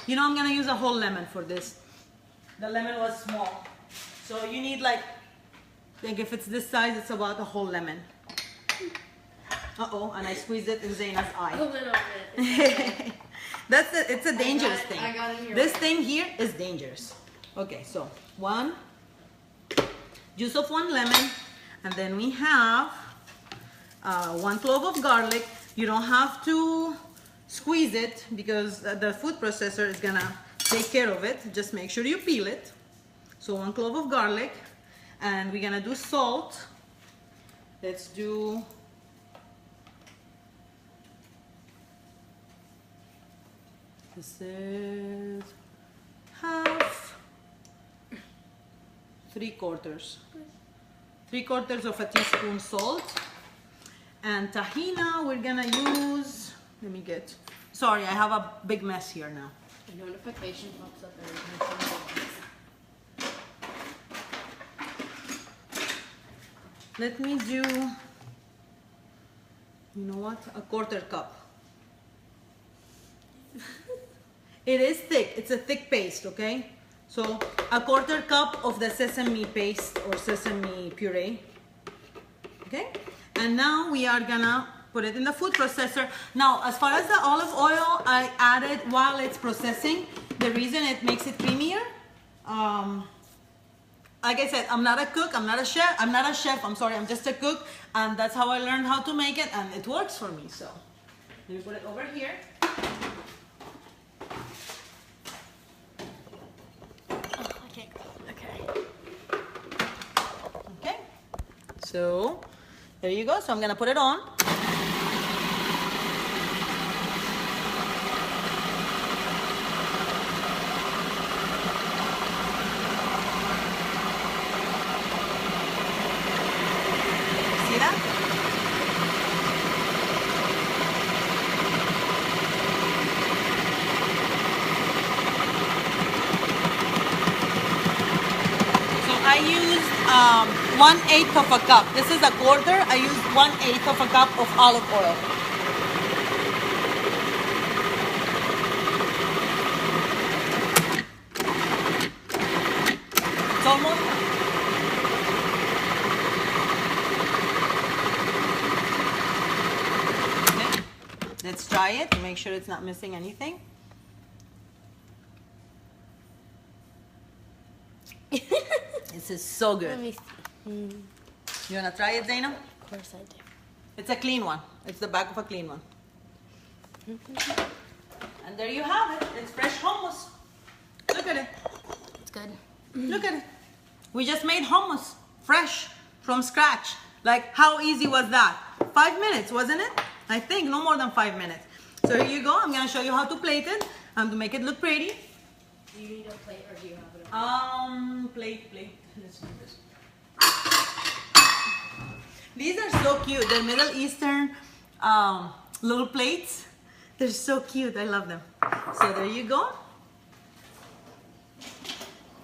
You know, I'm gonna use a whole lemon for this. The lemon was small, so you need like if it's this size, it's about a whole lemon. Uh-oh, and I squeezed it in Zaina's A eye. little bit. It's a dangerous thing. I got it in your This way. thing here is dangerous. Okay, so juice of one lemon, and then we have 1 clove of garlic. You don't have to squeeze it because the food processor is gonna take care of it. Just make sure you peel it. So 1 clove of garlic, and we're gonna do salt. Let's do this is half, 3/4. 3/4 of a teaspoon salt. And tahina, we're gonna use, let me get, sorry, I have a big mess here now. A notification pops up every time somebody wants. Let me do, you know what, 1/4 cup. It is thick, it's a thick paste, okay? So 1/4 cup of the sesame paste or sesame puree, okay? And now we are gonna put it in the food processor. Now, as far as the olive oil, I added while it's processing. The reason it makes it creamier, like I said, I'm not a cook, I'm not a chef, I'm sorry, I'm just a cook, and that's how I learned how to make it, and it works for me, so. Let me put it over here. Oh, I can't go. Okay. Okay, so there you go. So I'm gonna put it on. See that? So I used 1/8 of a cup. This is a quarter. I used 1/8 of a cup of olive oil. It's almost. Okay. Let's try it to make sure it's not missing anything. This is so Let good. me see. You wanna try it, Zaina? Of course I do. It's a clean one. It's the back of a clean one. And there you have it. It's fresh hummus. Look at it. It's good. Look at it. We just made hummus, fresh, from scratch. Like, how easy was that? 5 minutes, wasn't it? I think no more than 5 minutes. So here you go. I'm gonna show you how to plate it and to make it look pretty. Do you need a plate or do you have it? Plate. Let's do this. These are so cute. They're Middle Eastern little plates. They're so cute. I love them. So there you go.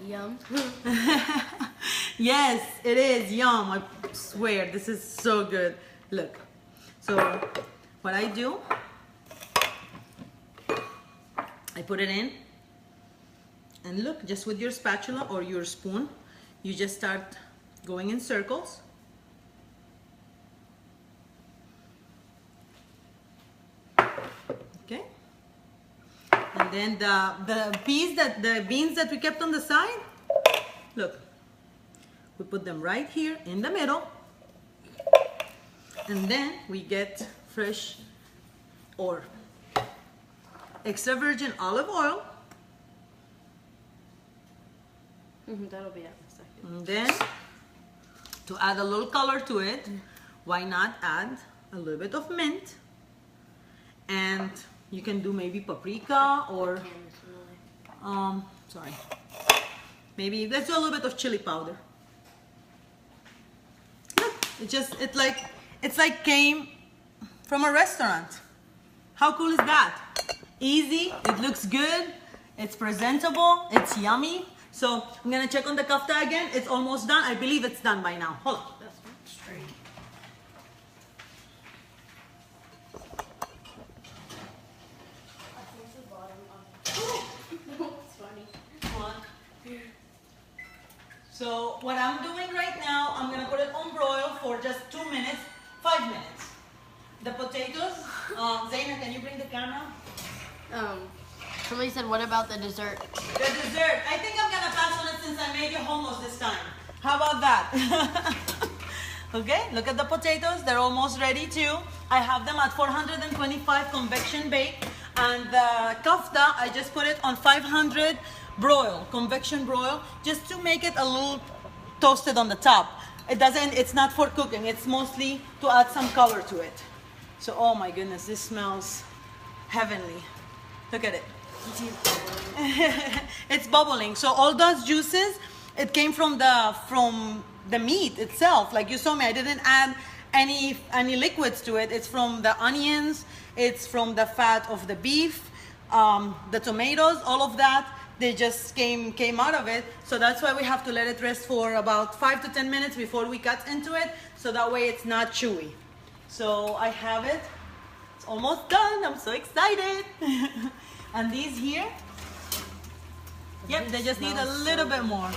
Yum. Yes, it is. Yum. I swear. This is so good. Look. So what I do, I put it in. And look, just with your spatula or your spoon, you just start going in circles. Okay. And then the beans that we kept on the side, look, we put them right here in the middle. And then we get fresh or extra virgin olive oil. That'll be out in a second. And then, to add a little color to it, why not add a little bit of mint? And you can do maybe paprika or, sorry, maybe let's do a little bit of chili powder. Look, it's like came from a restaurant. How cool is that? Easy, it looks good, it's presentable, it's yummy. So I'm gonna check on the kafta again. It's almost done. I believe it's done by now. Hold on. That's not straight. I think the bottom So what I'm doing right now, I'm gonna put it on broil for just 2 minutes, 5 minutes. The potatoes, Zaina, can you bring the camera? Somebody said, what about the dessert? The dessert, I think I'm gonna pass on it since I made you hummus this time. How about that? Okay, look at the potatoes, they're almost ready too. I have them at 425 convection bake, and the kofta, I just put it on 500 broil, convection broil, just to make it a little toasted on the top. It's not for cooking, it's mostly to add some color to it. So, oh my goodness, this smells heavenly. Look at it. It's bubbling. So all those juices, it came from the meat itself. Like you saw me, I didn't add any liquids to it. It's from the onions, it's from the fat of the beef, the tomatoes, all of that. They just came out of it. So that's why we have to let it rest for about 5 to 10 minutes before we cut into it. So that way it's not chewy. So I have it. It's almost done. I'm so excited. And these here, yep, they just need a little bit more.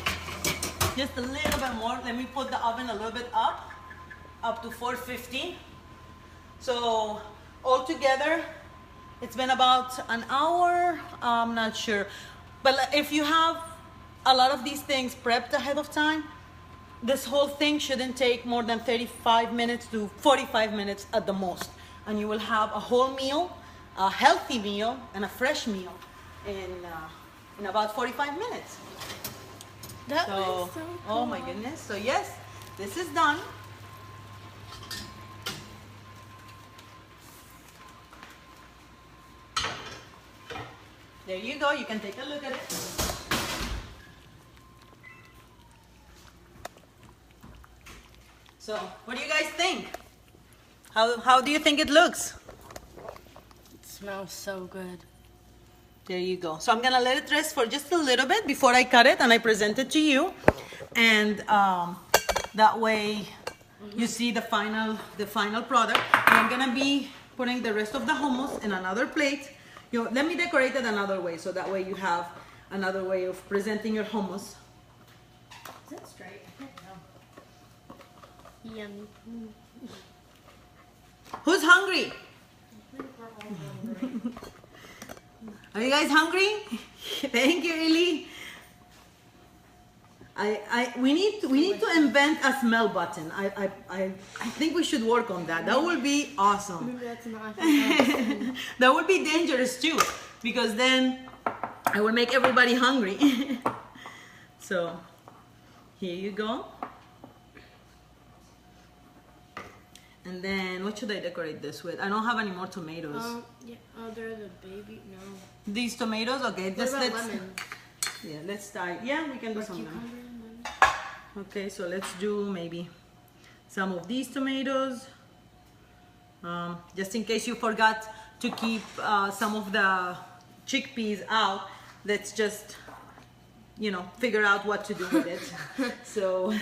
Just a little bit more. Let me put the oven a little bit up to 450. So altogether, it's been about an hour. I'm not sure. But if you have a lot of these things prepped ahead of time, this whole thing shouldn't take more than 35 minutes to 45 minutes at the most. And you will have a whole meal, a healthy meal, and a fresh meal in about 45 minutes. That was so cool. Oh my goodness. So yes, this is done. There you go. You can take a look at it. So, what do you guys think? How do you think it looks? It smells so good. There you go. So I'm gonna let it rest for just a little bit before I cut it and I present it to you, and that way you see the final product. And I'm gonna be putting the rest of the hummus in another plate. Let me decorate it another way, so that way you have another way of presenting your hummus. Is that straight? I don't know. Yummy. Who's hungry? Are you guys hungry? Thank you, Eli. We need to invent a smell button. I think we should work on that. That would be awesome. Maybe that's not. That would be dangerous too, because then I will make everybody hungry. So here you go. And then what should I decorate this with? I don't have any more tomatoes. Yeah. Oh, they're the baby. No. These tomatoes, okay. What about lemon? Yeah, let's start. Yeah, we can do some lemon. Cucumber and lemon. Okay, so let's do maybe some of these tomatoes. Just in case you forgot to keep some of the chickpeas out, let's just, figure out what to do with it. So. You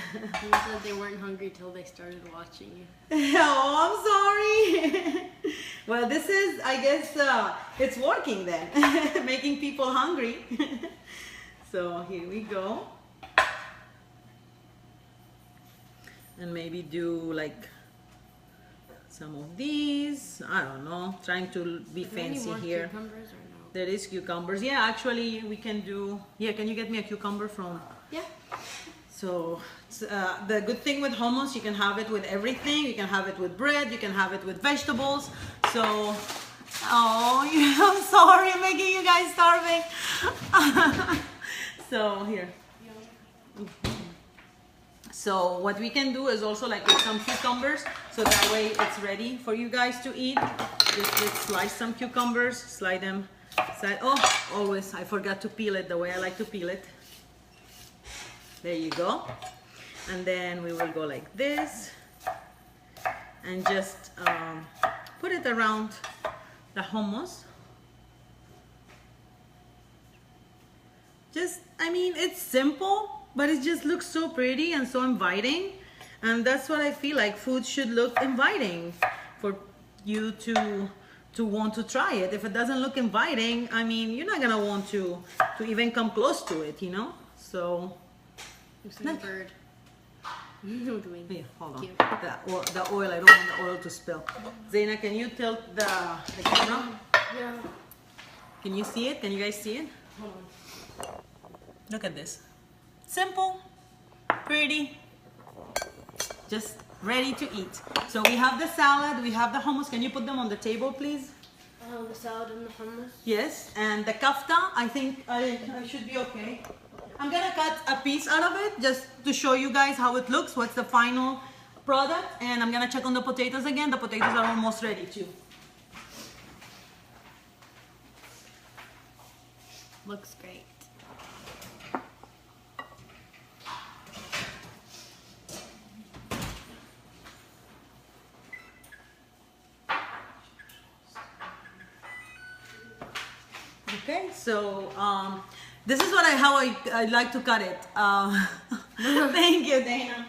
said they weren't hungry till they started watching you. Oh, I'm sorry. Well, this is, I guess, it's working then, making people hungry. So here we go. And maybe do like some of these. I don't know, trying to be fancy any more here. Cucumbers or no? There is cucumbers. Yeah, actually we can do, can you get me a cucumber from? Yeah. So the good thing with hummus, you can have it with everything. You can have it with bread, you can have it with vegetables. So, I'm sorry, I'm making you guys starving. So here. So what we can do is also like with some cucumbers, so that way it's ready for you guys to eat. Just let's slice some cucumbers, slide them. Always, I forgot to peel it the way I like to peel it. There you go. And then we will go like this and just put it around the hummus. It's simple, but it just looks so pretty and so inviting. And that's what I feel like food should look inviting for you to want to try it. If it doesn't look inviting, you're not gonna want to even come close to it, So Looks like a bird. With wings. Here, hold on. Cute. The oil, I don't want the oil to spill. Zaina, can you tilt the camera? Yeah. Can you see it? Can you guys see it? Hold on. Look at this. Simple, pretty, just ready to eat. So we have the salad, we have the hummus. Can you put them on the table, please? The salad and the hummus. Yes, and the kafta, I think I should be okay. I'm gonna cut a piece out of it just to show you guys how it looks, what's the final product, and I'm gonna check on the potatoes again. The potatoes are almost ready too. Looks great. Okay, so this is how I like to cut it. Thank you, Dana.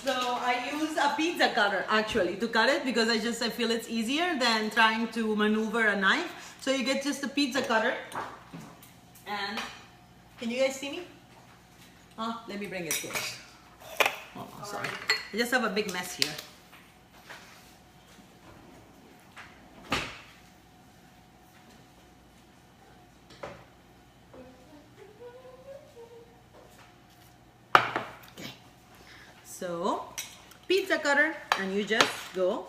So I use a pizza cutter actually to cut it because I feel it's easier than trying to maneuver a knife. So you get just a pizza cutter. And can you guys see me? Let me bring it close. Oh, sorry. I just have a big mess here. Okay. So, pizza cutter, and you just go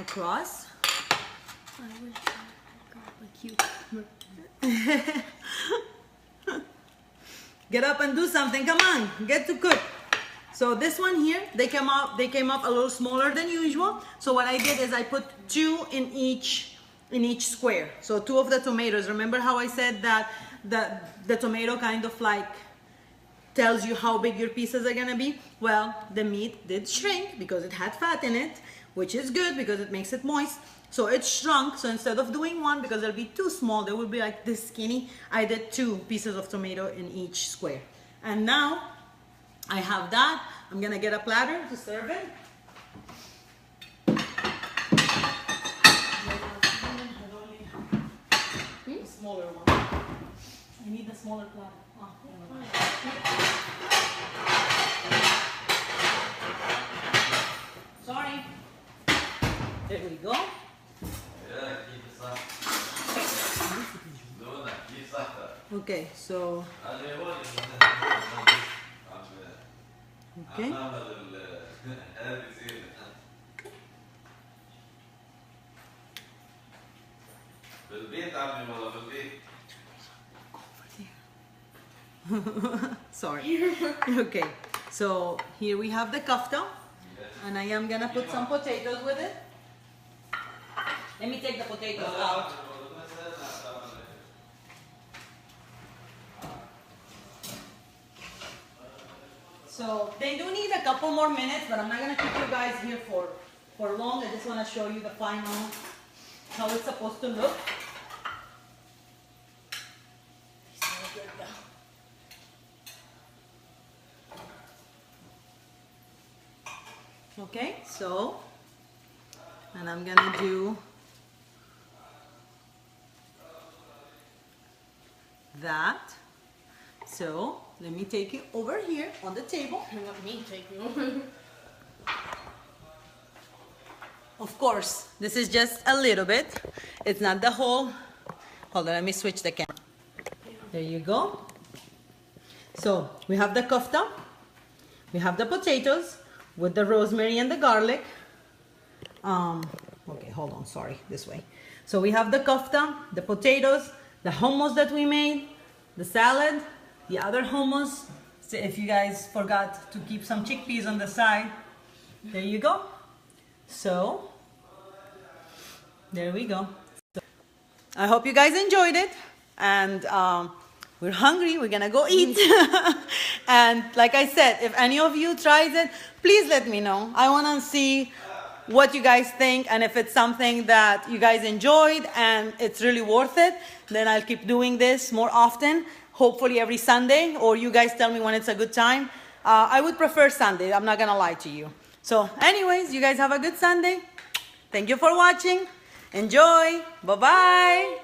across. I wish I got a cucumber. Get up and do something. Come on, get to cook. So this one here, they came up a little smaller than usual. So what I did is I put 2 in each square. So 2 of the tomatoes. Remember how I said that the tomato kind of like tells you how big your pieces are gonna be? Well, the meat did shrink because it had fat in it, which is good because it makes it moist. So it shrunk. So instead of doing 1, because it'll be too small, they will be like this skinny, I did 2 pieces of tomato in each square. And now I have that. I'm gonna get a platter to serve it. The smaller one. I need the smaller platter. Sorry. There we go. Okay, so okay. Sorry. Okay, so here we have the kafta, and I am gonna put some potatoes with it. Let me take the potatoes out. So they do need a couple more minutes, but I'm not gonna keep you guys here for long. I just wanna show you the final, how it's supposed to look. Okay, so, and I'm gonna do that. So let me take it over here on the table. Let me take one. Of course, this is just a little bit. It's not the whole. Hold on, let me switch the camera. There you go. So we have the kofta. We have the potatoes with the rosemary and the garlic. Okay, hold on, sorry, this way. So we have the kofta, the potatoes, the hummus that we made, the salad, the other hummus. So if you guys forgot to keep some chickpeas on the side, there you go. So, there we go. So, I hope you guys enjoyed it, and we're hungry, we're gonna go eat. And like I said, if any of you tries it, please let me know. I wanna see what you guys think, and if it's something that you guys enjoyed and it's really worth it, then I'll keep doing this more often, hopefully every Sunday, or you guys tell me when it's a good time. I would prefer Sunday, I'm not gonna lie to you. So anyways, you guys have a good Sunday. Thank you for watching. Enjoy. Bye-bye.